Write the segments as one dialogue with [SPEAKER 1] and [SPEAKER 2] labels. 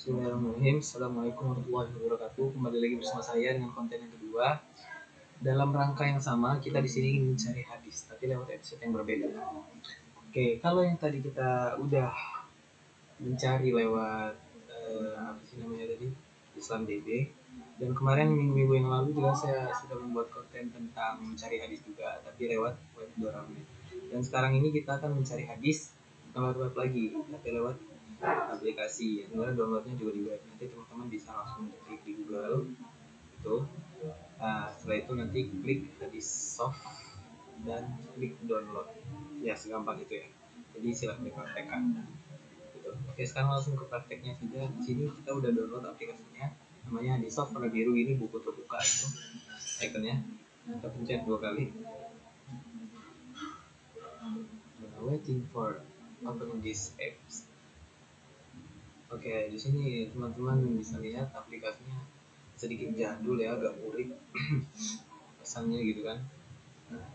[SPEAKER 1] Bismillahirrahmanirrahim. Assalamualaikum warahmatullahi wabarakatuh. Kembali lagi bersama saya dengan konten yang kedua. Dalam rangka yang sama, kita di sini ingin mencari hadis, tapi lewat episode yang berbeda. Oke, kalau yang tadi kita udah mencari lewat apa sih namanya tadi, Islam DB, dan kemarin minggu-minggu yang lalu juga saya sudah membuat konten tentang mencari hadis juga, tapi lewat web Dorame. Dan sekarang ini kita akan mencari hadis lewat web lagi, tapi lewat aplikasi. Yang kemudian downloadnya juga di web. Nanti teman-teman bisa langsung klik di Google itu. Setelah itu nanti klik hadis soft dan klik download. Ya segampang itu ya. Jadi silakan dipraktekkan. Gitu. Oke, sekarang langsung ke prakteknya saja. Di sini kita udah download aplikasinya. Namanya hadis soft, warna biru ini buku terbuka itu ikonnya. Kita pencet 2 kali. Waiting for opening this apps. Oke, di sini teman-teman bisa lihat aplikasinya sedikit jadul ya, agak murid kesannya gitu kan. Nah,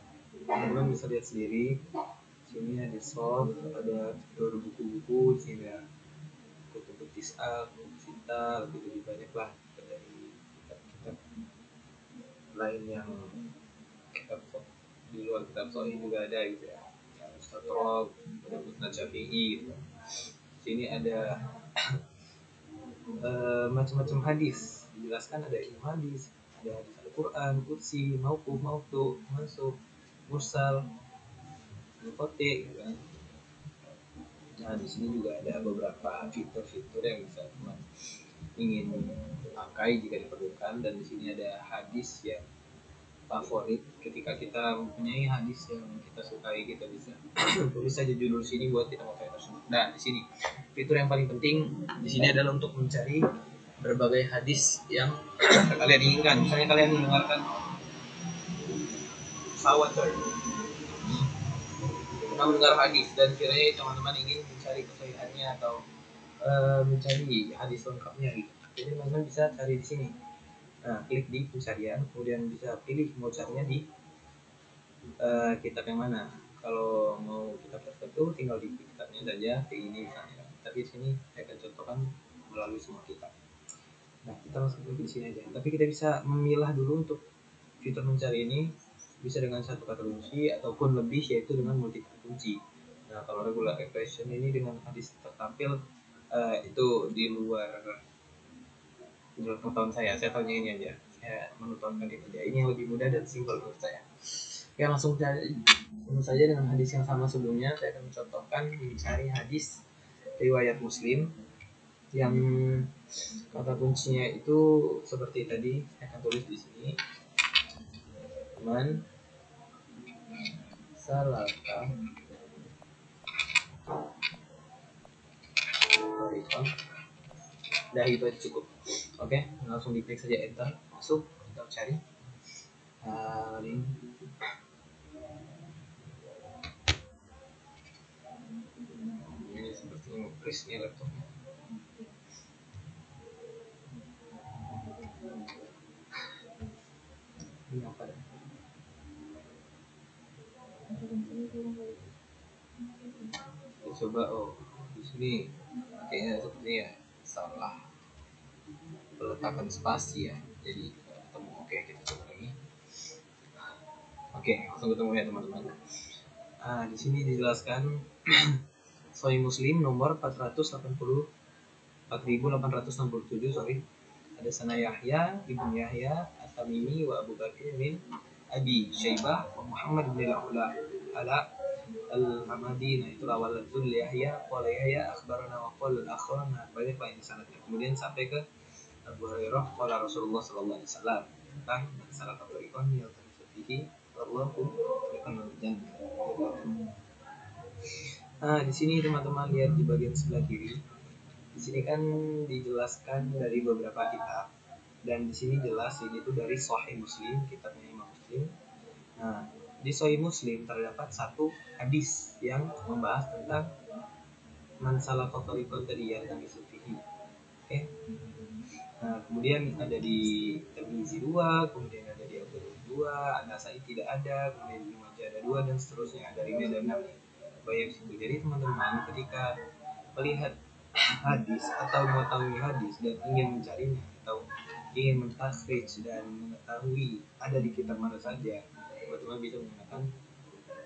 [SPEAKER 1] teman-teman bisa lihat sendiri. Sini ada soft, ada fitur buku-buku, di sini ada buku tis'a, buku cita, lebih banyak lah dari kitab-kitab lain yang kitab di luar kitab Sahih juga ada gitu ya. Mustatrok, ada Musnad Syafi'i gitu. Sini ada macam-macam hadis, dijelaskan ada ilmu hadis, ada hadis Al-Quran, kursi, mauquf, mautu, mansub, mursal, muqatti, gitu kan. Nah di sini juga ada beberapa fitur-fitur yang bisa teman ingin pakai jika diperlukan, dan di sini ada hadis yang favorit. Ketika kita mempunyai hadis yang kita sukai, kita bisa tulis saja judul sini buat kita pakai tersebut. Nah di sini fitur yang paling penting di sini adalah untuk mencari berbagai hadis yang kalian inginkan. Misalnya kalian mendengarkan Sawater, pernah mendengar hadis dan kiranya teman-teman ingin mencari kesahihannya atau mencari hadis lengkapnya gitu. Jadi teman-teman bisa cari di sini. Nah, klik di pencarian, kemudian bisa pilih mau carinya di kitab yang mana. Kalau mau kitab tertentu tinggal di kitabnya saja, kayak ini misalnya. Tapi di sini saya akan contohkan melalui semua kitab. Nah, kita langsung klik di sini aja. Tapi kita bisa memilah dulu untuk fitur mencari ini, bisa dengan satu kata kunci ataupun lebih, yaitu dengan multi kata kunci. Nah, kalau regular expression ini dengan hadis tertampil itu di luar pengetahuan saya. Saya tanya ini aja. Saya menuturkan ini aja. Ini yang lebih mudah dan simpel menurut saya. Oke, langsung saja dengan hadis yang sama sebelumnya. Saya akan mencontohkan mencari hadis riwayat Muslim yang kata kuncinya itu seperti tadi. Saya akan tulis di sini. Man salaka dah, itu cukup. Oke, langsung diklik saja enter, masuk, kita cari link. Ini seperti nge-freeze nya laptopnya. Ini apa dah? Kita coba, di sini kayaknya sepertinya salah peletakan spasi ya, jadi ketemu. Oke, kita coba lagi. Oke, langsung ketemu ya teman-teman. Di sini dijelaskan Sahih Muslim nomor 4867, ada sana Yahya ibn Yahya At-Tamimi wa Abu Bakr bin Abi Syaibah wa Muhammad bin Ala Al-Hamadi. Nah itu awal itu Yahya qala Yahya akhbarana wa qala al-akhrana, banyak lain sanadnya. Kemudian sampai ke Abu Hurairah qala Rasulullah sallallahu alaihi wasallam tentang masalah tariqah yang terjadi Allahu tariqan jannah. Nah, di sini teman-teman lihat di bagian sebelah kiri. Di sini kan dijelaskan dari beberapa kitab, dan di sini jelas ini tuh dari Sahih Muslim, kitabnya Imam Muslim. Nah, di Sahih Muslim terdapat satu hadis yang membahas tentang masalah tariqah tadi ya, tentang isu fikih. Oke. Nah, kemudian ada di Tirmizi 2, kemudian ada di Abu Dawud 2, An-Nasa'i tidak ada, kemudian di Majah ada 2, dan seterusnya ada 5 dan 6. Baik, jadi teman-teman ketika melihat hadis atau mengetahui hadis dan ingin mencarinya atau ingin mentakhrij dan mengetahui ada di kitab mana saja, teman-teman bisa menggunakan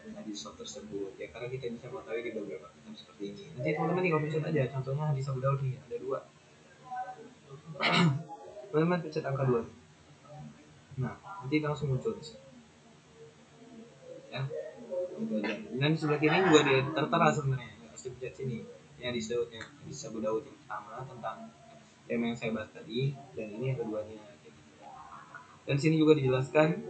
[SPEAKER 1] hadis tersebut ya, karena kita bisa mengetahui di beberapa kitab seperti ini. Nanti teman-teman tinggal pencet aja, contohnya hadis Abu Daud nih ada 2. Teman-teman pencet angka 2. Nah, nanti langsung muncul di sini. Ya. Dan di sebelah kiri juga dia tertera sebenarnya, harus dipencet sini. Ini hadis Abu Daud yang pertama tentang tema yang saya bahas tadi, dan ini yang keduanya. Dan sini juga dijelaskan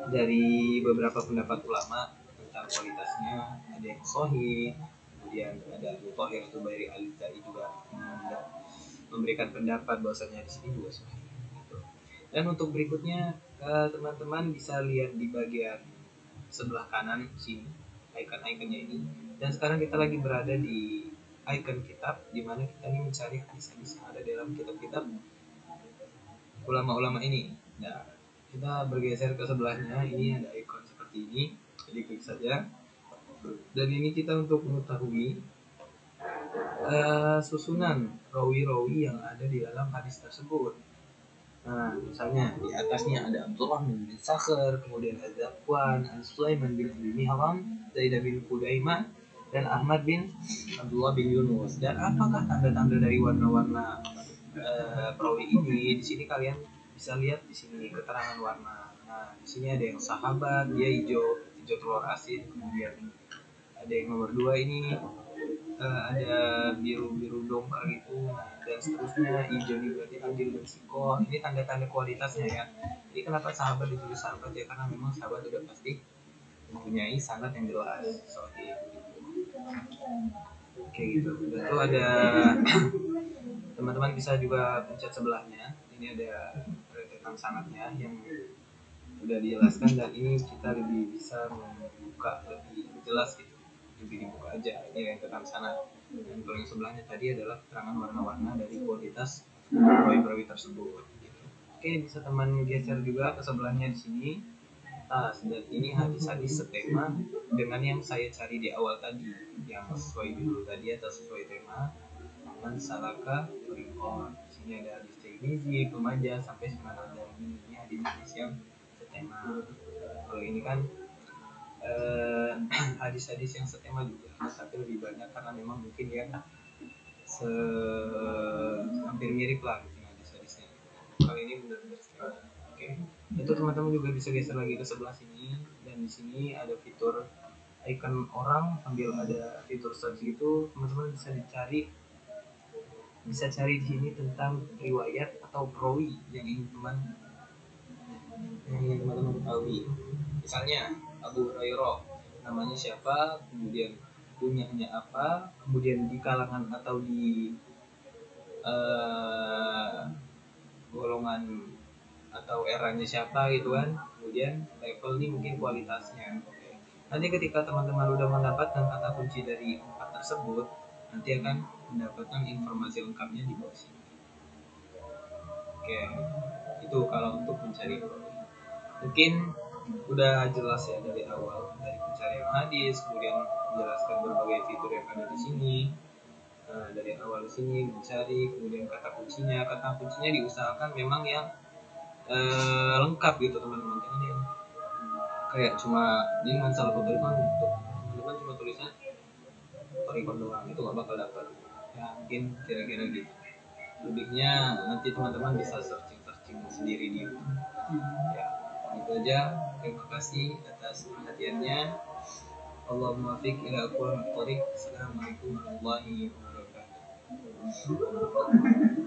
[SPEAKER 1] dari beberapa pendapat ulama tentang kualitasnya, ada yang sahih, kemudian ada Al-Tahir Zubairi Al-Zai juga memberikan pendapat bahwasanya di sini juga sahih. Gitu. Dan untuk berikutnya teman-teman bisa lihat di bagian sebelah kanan sini icon-iconnya ini. Dan sekarang kita lagi berada di icon kitab, di mana kita ini mencari hadis-hadis yang ada dalam kitab-kitab ulama-ulama ini. Nah, kita bergeser ke sebelahnya, ini ada icon seperti ini, jadi klik saja. Dan ini kita untuk mengetahui susunan rawi-rawi yang ada di dalam hadis tersebut. Nah, misalnya di atasnya ada Abdullah bin Sakhr, kemudian Az-Zakwan, Sulaiman bin Abi Mihran, Zaid bin Qudaimah, dan Ahmad bin Abdullah bin Yunus. Dan apakah tanda-tanda dari warna-warna perawi ini? Di sini kalian bisa lihat di sini keterangan warna. Nah, di sini ada yang sahabat, dia hijau telur asin, kemudian ada yang nomor 2 ini ada biru dongker gitu, dan seterusnya. Hijau ini berarti adil dan sikoh. Ini tanda-tanda kualitasnya ya. Jadi kenapa sahabat ditulis sahabat ya, karena memang sahabat sudah pasti mempunyai sanad yang jelas seperti itu. Kayak gitu. Dan itu ada teman-teman bisa juga pencet sebelahnya. Ini ada rentetan sanadnya yang sudah dijelaskan, dan ini kita lebih bisa membuka lebih jelas gitu, lebih dibuka aja ini rentetan sanad. Dan kalau yang sebelahnya tadi adalah keterangan warna-warna dari kualitas perawi-perawi tersebut gitu. Oke, bisa teman geser juga ke sebelahnya di sini. Dan ini hadis-hadis setema dengan yang saya cari di awal tadi, yang sesuai judul tadi atau sesuai tema. Man salaka tariqan. Di sini ada hadis Tirmizi, Ibnu Majah sampai Sunan Al-Darimi. Ini hadis-hadis yang setema. Kalau ini kan hadis-hadis yang setema juga, tapi lebih banyak karena memang mungkin ya hampir mirip lah gitu hadis-hadisnya. Kali ini benar-benar setema. Oke. Itu teman-teman juga bisa geser lagi ke sebelah sini, dan di sini ada fitur icon orang sambil ada fitur search gitu. Teman-teman bisa cari di sini tentang riwayat atau perawi yang ingin teman-teman ketahui. Misalnya Abu Hurairah, namanya siapa, kemudian punyanya apa, kemudian di kalangan atau di golongan atau eranya siapa gitu kan, kemudian level ini mungkin kualitasnya. Oke. Nanti ketika teman-teman udah mendapatkan kata kunci dari 4 tersebut, nanti akan mendapatkan informasi lengkapnya di bawah sini. Oke, itu kalau untuk mencari mungkin udah jelas ya dari awal, dari pencarian hadis, kemudian menjelaskan berbagai fitur yang ada di sini. Dari awal di sini mencari, kemudian kata kuncinya diusahakan memang yang lengkap gitu teman-teman, jangan yang kayak cuma ini masalah Torikon untuk teman-teman cuma tulisan Torikon doang, itu nggak bakal dapat ya, mungkin kira-kira gitu. Lebihnya nanti teman-teman bisa searching sendiri di YouTube ya. Itu aja, terima kasih atas perhatiannya. Allahumma fiq ila aqwamit thoriq. Assalamualaikum warahmatullahi wabarakatuh.